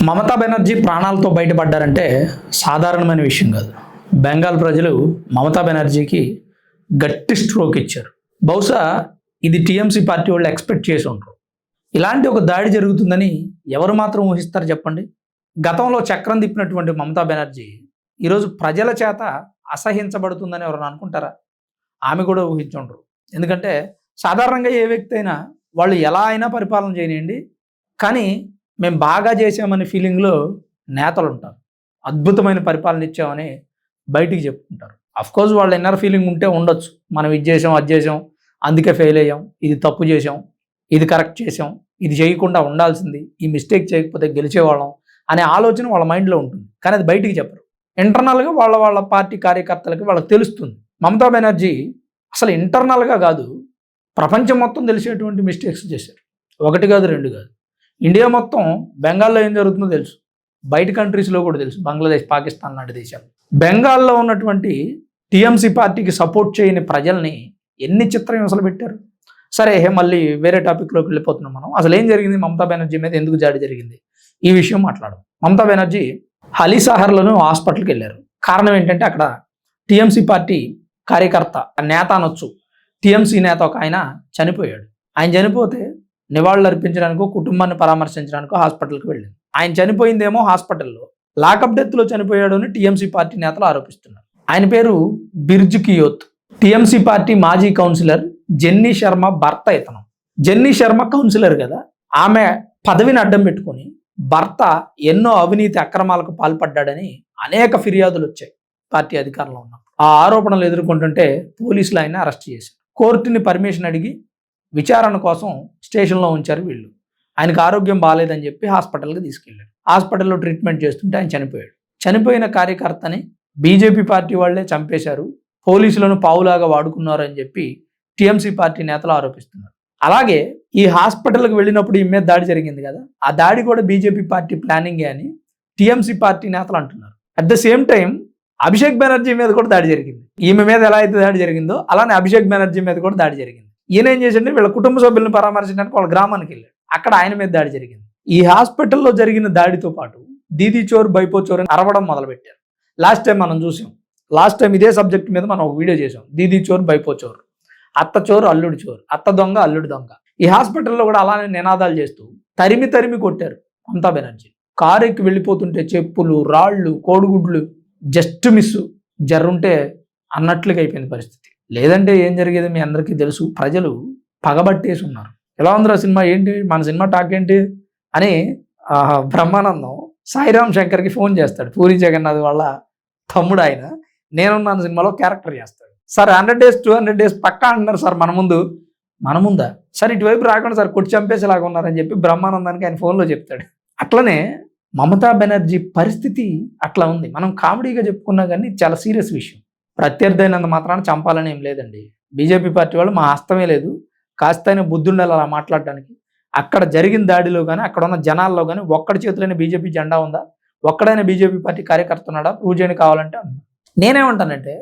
మమతా బెనర్జీ ప్రాణాలతో బయటపడ్డారంటే సాధారణమైన విషయం కాదు. బెంగాల్ ప్రజలు మమతా బెనర్జీకి గట్టి స్ట్రోక్ ఇచ్చారు. బహుశా ఇది టీఎంసీ పార్టీ వాళ్ళు ఎక్స్పెక్ట్ చేసి ఉంటారు. ఇలాంటి ఒక దాడి జరుగుతుందని ఎవరు మాత్రం ఊహిస్తారు చెప్పండి? గతంలో చక్రం తిప్పినటువంటి మమతా బెనర్జీ ఈరోజు ప్రజల చేత అసహించబడుతుందని ఎవరైనా అనుకుంటారా? ఆమె కూడా ఊహించుంటారు. ఎందుకంటే సాధారణంగా ఏ వ్యక్తి అయినా వాళ్ళు ఎలా అయినా పరిపాలన చేయనియండి, కానీ మేము బాగా చేసామనే ఫీలింగ్లో నేతలు ఉంటారు. అద్భుతమైన పరిపాలన ఇచ్చామని బయటికి చెప్పుకుంటారు. అఫ్కోర్స్ వాళ్ళ ఇన్నర్ ఫీలింగ్ ఉంటే ఉండొచ్చు, మనం ఇది చేసాం అది చేసాం అందుకే ఫెయిల్ అయ్యాం, ఇది తప్పు చేసాం, ఇది కరెక్ట్ చేసాం, ఇది చేయకుండా ఉండాల్సింది, ఈ మిస్టేక్ చేయకపోతే గెలిచేవాళ్ళం అనే ఆలోచన వాళ్ళ మైండ్లో ఉంటుంది. కానీ అది బయటికి చెప్పరు. ఇంటర్నల్గా వాళ్ళ పార్టీ కార్యకర్తలకి వాళ్ళకి తెలుస్తుంది. మమతా బెనర్జీ అసలు ఇంటర్నల్గా కాదు, ప్రపంచం మొత్తం తెలిసేటువంటి మిస్టేక్స్ చేశారు. ఒకటి కాదు, రెండు కాదు. ఇండియా మొత్తం బెంగాల్లో ఏం జరుగుతుందో తెలుసు, బయట కంట్రీస్లో కూడా తెలుసు, బంగ్లాదేశ్, పాకిస్తాన్ లాంటి దేశాలు. బెంగాల్లో ఉన్నటువంటి టీఎంసీ పార్టీకి సపోర్ట్ చేయని ప్రజల్ని ఎన్ని చిత్రహింసలు పెట్టారు. సరే, మళ్ళీ వేరే టాపిక్లోకి వెళ్ళిపోతున్నాం మనం. అసలు ఏం జరిగింది, మమతా బెనర్జీ మీద ఎందుకు దాడి జరిగింది, ఈ విషయం మాట్లాడడం. మమతా బెనర్జీ హలీసాహర్లోనూ హాస్పిటల్కి వెళ్ళారు. కారణం ఏంటంటే అక్కడ టీఎంసీ పార్టీ కార్యకర్త, నేత అనొచ్చు, టీఎంసీ నేత ఒక ఆయన చనిపోయాడు. ఆయన చనిపోతే నివాళులు అర్పించడానికో కుటుంబాన్ని పరామర్శించడానికో హాస్పిటల్కి వెళ్ళింది. ఆయన చనిపోయిందేమో హాస్పిటల్లో, లాకప్ డెత్లో చనిపోయాడు అని టీఎంసీ పార్టీ నేతలు ఆరోపిస్తున్నారు. ఆయన పేరు బిర్జ్ కియోత్. టీఎంసీ పార్టీ మాజీ కౌన్సిలర్ జెన్నీ శర్మ భర్త ఇతను. జెన్నీ శర్మ కౌన్సిలర్ కదా, ఆమె పదవిని అడ్డం పెట్టుకొని భర్త ఎన్నో అవినీతి అక్రమాలకు పాల్పడ్డాడని అనేక ఫిర్యాదులు వచ్చాయి పార్టీ అధికారంలో ఉన్నప్పుడు. ఆ ఆరోపణలు ఎదుర్కొంటుంటే పోలీసులు ఆయన అరెస్ట్ చేశారు. కోర్టుని పర్మిషన్ అడిగి విచారణ కోసం స్టేషన్లో ఉంచారు వీళ్ళు. ఆయనకు ఆరోగ్యం బాగాలేదని చెప్పి హాస్పిటల్కి తీసుకెళ్ళారు. హాస్పిటల్లో ట్రీట్మెంట్ చేస్తుంటే ఆయన చనిపోయాడు. చనిపోయిన కార్యకర్తని బీజేపీ పార్టీ వాళ్ళే చంపేశారు, పోలీసులను పావులాగా వాడుకున్నారు అని చెప్పి టీఎంసీ పార్టీ నేతలు ఆరోపిస్తున్నారు. అలాగే ఈ హాస్పిటల్కి వెళ్ళినప్పుడు ఈ మీద దాడి జరిగింది కదా, ఆ దాడి కూడా బీజేపీ పార్టీ ప్లానింగే అని టీఎంసీ పార్టీ నేతలు అంటున్నారు. At the same time Abhishek Banerjee మీద కూడా దాడి జరిగింది. ఈమె మీద ఎలా అయితే దాడి జరిగిందో అలానే అభిషేక్ బెనర్జీ మీద కూడా దాడి జరిగింది. ఈయన ఏం చేసిండే, వీళ్ళ కుటుంబ సభ్యులను పరామర్శించడానికి వాళ్ళ గ్రామానికి వెళ్ళాడు. అక్కడ ఆయన మీద దాడి జరిగింది. ఈ హాస్పిటల్లో జరిగిన దాడితో పాటు దీదీ చోర్ బైపో చోర్ అని అరవడం మొదలుపెట్టారు. లాస్ట్ టైం ఇదే సబ్జెక్ట్ మీద మనం ఒక వీడియో చేసాం, దీదీ చోర్ బైపో చోర్, అత్త చోర్ అల్లుడు చోర్, అత్త దొంగ అల్లుడు దొంగ. ఈ హాస్పిటల్లో కూడా అలానే నినాదాలు చేస్తూ తరిమి కొట్టారు మమతా బెనర్జీ. కారు ఎక్కి వెళ్ళిపోతుంటే చెప్పులు, రాళ్ళు, కోడిగుడ్లు, జస్ట్ మిస్ జర్రుంటే అన్నట్లుగా అయిపోయింది పరిస్థితి. లేదంటే ఏం జరిగేది మీ అందరికీ తెలుసు. ప్రజలు పగబట్టేసి ఉన్నారు. ఎలా ఉందిరా సినిమా, ఏంటి మన సినిమా టాక్ ఏంటి అని బ్రహ్మానందం సాయిరామ్ శంకర్కి ఫోన్ చేస్తాడు. పూరి జగన్నాథ్ వాళ్ళ తమ్ముడు ఆయన, నేనున్నాను సినిమాలో క్యారెక్టర్ చేస్తాడు. సార్ 100 days 200 days పక్కా అంటున్నారు సార్ మన ముందా సార్, ఇటువైపు రాకుండా సార్ కొట్టి చంపేసేలాగా ఉన్నారని చెప్పి బ్రహ్మానందానికి ఆయన ఫోన్లో చెప్తాడు. అట్లనే మమతా బెనర్జీ పరిస్థితి అట్లా ఉంది. మనం కామెడీగా చెప్పుకున్నా కానీ చాలా సీరియస్ విషయం. ప్రత్యర్థి అయినంత మాత్రాన చంపాలని ఏం లేదండి. బీజేపీ పార్టీ వాళ్ళు మా హస్తమే లేదు, కాస్త అయినా బుద్ధి ఉండాలి అలా మాట్లాడడానికి. అక్కడ జరిగిన దాడిలో కానీ అక్కడ ఉన్న జనాల్లో కానీ ఒక్కడి చేతులైన బీజేపీ జెండా ఉందా, ఒక్కడైనా బీజేపీ పార్టీ కార్యకర్త ఉన్నాడా, ప్రూవ్ చేయని కావాలంటే నేనేమంటానంటే,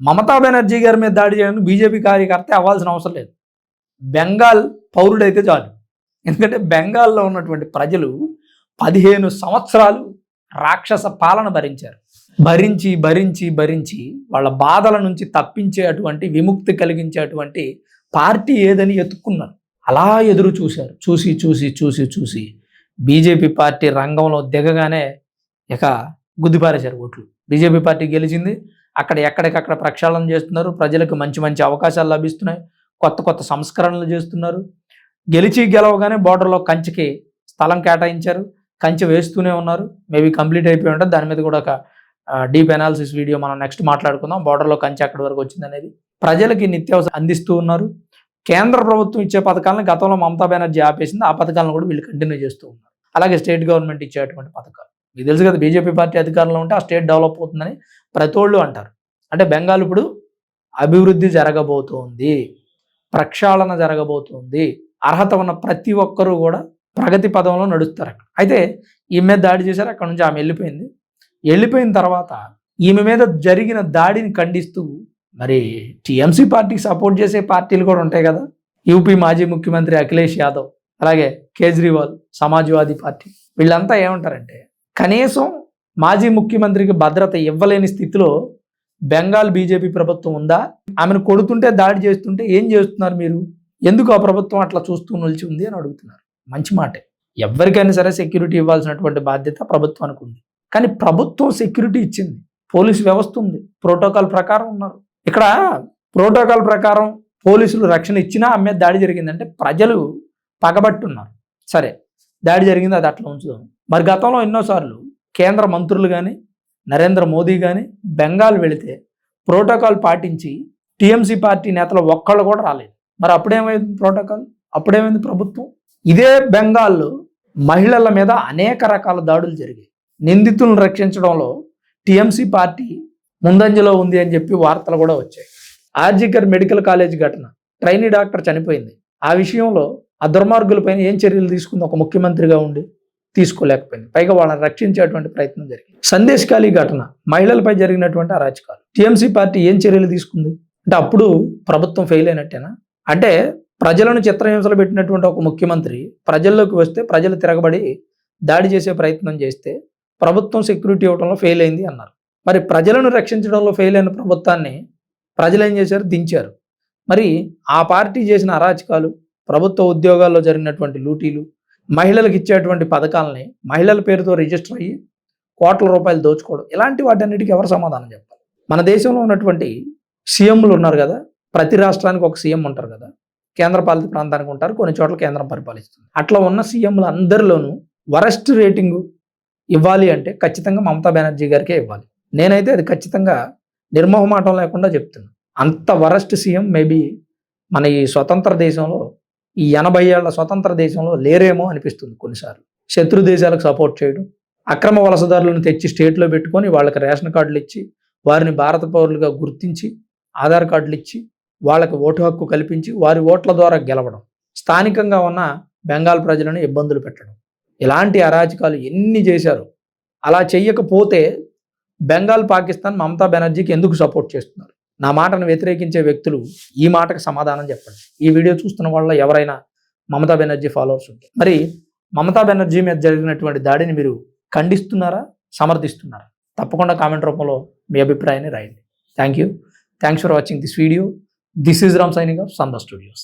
మమతా బెనర్జీ గారి మీద దాడి చేయడానికి బీజేపీ కార్యకర్త అవ్వాల్సిన అవసరం లేదు, బెంగాల్ పౌరుడైతే చాలు. ఎందుకంటే బెంగాల్లో ఉన్నటువంటి ప్రజలు 15 సంవత్సరాలు రాక్షస పాలన భరించారు. భరించి వాళ్ళ బాధల నుంచి తప్పించే అటువంటి విముక్తి కలిగించేటువంటి పార్టీ ఏదని ఎత్తుక్కున్నారు. అలా ఎదురు చూశారు. చూసి బీజేపీ పార్టీ రంగంలో దిగగానే ఇక గుద్దిపారేశారు ఓట్లు. బీజేపీ పార్టీ గెలిచింది. ఎక్కడికక్కడ ప్రక్షాళన చేస్తున్నారు. ప్రజలకు మంచి అవకాశాలు లభిస్తున్నాయి. కొత్త సంస్కరణలు చేస్తున్నారు. గెలవగానే బోర్డర్లో కంచెకి స్థలం కేటాయించారు. కంచె వేస్తూనే ఉన్నారు. మేబీ కంప్లీట్ అయిపోయి ఉంటుంది. దాని మీద కూడా ఒక డీప్ అనాలిసిస్ వీడియో మనం నెక్స్ట్ మాట్లాడుకుందాం. బోర్డర్లో కంచె ఎక్కడి వరకు వచ్చింది అనేది. ప్రజలకి నిత్యావసరం అందిస్తూ ఉన్నారు. కేంద్ర ప్రభుత్వం ఇచ్చే పథకాలను గతంలో మమతా బెనర్జీ ఆపేసింది, ఆ పథకాలను కూడా వీళ్ళు కంటిన్యూ చేస్తూ ఉన్నారు. అలాగే స్టేట్ గవర్నమెంట్ ఇచ్చేటువంటి పథకాలు మీకు తెలుసు కదా, బీజేపీ పార్టీ అధికారంలో ఉంటే ఆ స్టేట్ డెవలప్ అవుతుందని ప్రతి ఒళ్ళు అంటారు. అంటే బెంగాల్ ఇప్పుడు అభివృద్ధి జరగబోతోంది, ప్రక్షాళన జరగబోతోంది, అర్హత ఉన్న ప్రతి ఒక్కరూ కూడా ప్రగతి పదంలో నడుస్తారు. అక్కడ అయితే ఈమె మీద దాడి చేశారు. అక్కడ నుంచి ఆమె వెళ్ళిపోయిన తర్వాత ఈమె మీద జరిగిన దాడిని ఖండిస్తూ మరి టీఎంసీ పార్టీకి సపోర్ట్ చేసే పార్టీలు కూడా ఉంటాయి కదా. యూపీ మాజీ ముఖ్యమంత్రి అఖిలేష్ యాదవ్, అలాగే కేజ్రీవాల్ సమాజ్వాదీ పార్టీ, వీళ్ళంతా ఏమంటారంటే కనీసం మాజీ ముఖ్యమంత్రికి భద్రత ఇవ్వలేని స్థితిలో బెంగాల్ బీజేపీ ప్రభుత్వం ఉందా? ఆమెను కొడుతుంటే దాడి చేస్తుంటే ఏం చేస్తున్నారు మీరు? ఎందుకు ఆ ప్రభుత్వం అట్లా చూస్తూ నిలిచి ఉంది అని అడుగుతున్నారు. మంచి మాటే. ఎవరికైనా సరే సెక్యూరిటీ ఇవ్వాల్సినటువంటి బాధ్యత ప్రభుత్వానికి ఉంది. కానీ ప్రభుత్వం సెక్యూరిటీ ఇచ్చింది, పోలీసు వ్యవస్థ ఉంది, ప్రోటోకాల్ ప్రకారం ఉన్నారు. ఇక్కడ ప్రోటోకాల్ ప్రకారం పోలీసులు రక్షణ ఇచ్చినా ఆమె మీద దాడి జరిగిందంటే ప్రజలు పగబట్టున్నారు. సరే, దాడి జరిగింది, అది అట్లా ఉంచుదాం. మరి గతంలో ఎన్నోసార్లు కేంద్ర మంత్రులు కానీ నరేంద్ర మోదీ కానీ బెంగాల్ వెళితే ప్రోటోకాల్ పాటించి టీఎంసీ పార్టీ నేతలు ఒక్కళ్ళు కూడా రాలేదు. మరి అప్పుడేమైంది ప్రోటోకాల్? అప్పుడేమైంది ప్రభుత్వం? ఇదే బెంగాల్లో మహిళల మీద అనేక రకాల దాడులు జరిగాయి. నిందితులను రక్షించడంలో టీఎంసీ పార్టీ ముందంజలో ఉంది అని చెప్పి వార్తలు కూడా వచ్చాయి. ఆర్జికర్ మెడికల్ కాలేజ్ ఘటన, ట్రైనీ డాక్టర్ చనిపోయింది. ఆ విషయంలో ఆ దుర్మార్గులపైన ఏం చర్యలు తీసుకుంది ఒక ముఖ్యమంత్రిగా ఉండి? తీసుకోలేకపోయింది. పైగా వాళ్ళని రక్షించేటువంటి ప్రయత్నం జరిగింది. సందేశ్ ఖాళీ ఘటన, మహిళలపై జరిగినటువంటి అరాచకాలు, టీఎంసీ పార్టీ ఏం చర్యలు తీసుకుంది? అంటే అప్పుడు ప్రభుత్వం ఫెయిల్ అయినట్టేనా? అంటే ప్రజలను చిత్రహింసలు పెట్టినటువంటి ఒక ముఖ్యమంత్రి ప్రజల్లోకి వస్తే ప్రజలు తిరగబడి దాడి చేసే ప్రయత్నం చేస్తే ప్రభుత్వం సెక్యూరిటీ ఇవ్వడంలో ఫెయిల్ అయింది అన్నారు. మరి ప్రజలను రక్షించడంలో ఫెయిల్ అయిన ప్రభుత్వాన్ని ప్రజలు ఏం చేశారు? దించారు. మరి ఆ పార్టీ చేసిన అరాచకాలు, ప్రభుత్వ ఉద్యోగాల్లో జరిగినటువంటి లూటీలు, మహిళలకు ఇచ్చేటువంటి పథకాలని మహిళల పేరుతో రిజిస్టర్ అయ్యి కోట్ల రూపాయలు దోచుకోవడం, ఇలాంటి వాటన్నిటికీ ఎవరు సమాధానం చెప్పాలి? మన దేశంలో ఉన్నటువంటి సీఎంలు ఉన్నారు కదా, ప్రతి రాష్ట్రానికి ఒక సీఎం ఉంటారు కదా, కేంద్రపాలిత ప్రాంతానికి ఉంటారు, కొన్ని చోట్ల కేంద్రం పరిపాలిస్తుంది. అట్లా ఉన్న సీఎంలు అందరిలోనూ వరస్ట్ రేటింగు ఇవ్వాలి అంటే ఖచ్చితంగా మమతా బెనర్జీ గారికే ఇవ్వాలి. నేనైతే అది ఖచ్చితంగా నిర్మోహమాటం లేకుండా చెప్తున్నాను. అంత వరస్ట్ సీఎం మేబీ మన ఈ స్వతంత్ర దేశంలో, ఈ 80 ఏళ్ల స్వతంత్ర దేశంలో లేరేమో అనిపిస్తుంది కొన్నిసార్లు. శత్రు దేశాలకు సపోర్ట్ చేయడం, అక్రమ వలసదారులను తెచ్చి స్టేట్లో పెట్టుకొని వాళ్ళకి రేషన్ కార్డులు ఇచ్చి వారిని భారత పౌరులుగా గుర్తించి ఆధార్ కార్డులు ఇచ్చి వాళ్ళకి ఓటు హక్కు కల్పించి వారి ఓట్ల ద్వారా గెలవడం, స్థానికంగా ఉన్న బెంగాల్ ప్రజలను ఇబ్బందులు పెట్టడం, ఇలాంటి అరాచకాలు ఎన్ని చేశారు. అలా చెయ్యకపోతే బెంగాల్ పాకిస్తాన్ మమతా బెనర్జీకి ఎందుకు సపోర్ట్ చేస్తున్నారు? నా మాటను వ్యతిరేకించే వ్యక్తులు ఈ మాటకు సమాధానం చెప్పండి. ఈ వీడియో చూస్తున్న వాళ్ళ ఎవరైనా మమతా బెనర్జీ ఫాలోవర్స్ ఉంటే మరి మమతా బెనర్జీ మీద జరిగినటువంటి దాడిని మీరు ఖండిస్తున్నారా, సమర్థిస్తున్నారా? తప్పకుండా కామెంట్ రూపంలో మీ అభిప్రాయాన్ని రాయండి. Thanks for watching this video. This is Ram signing off, Sandha Studios.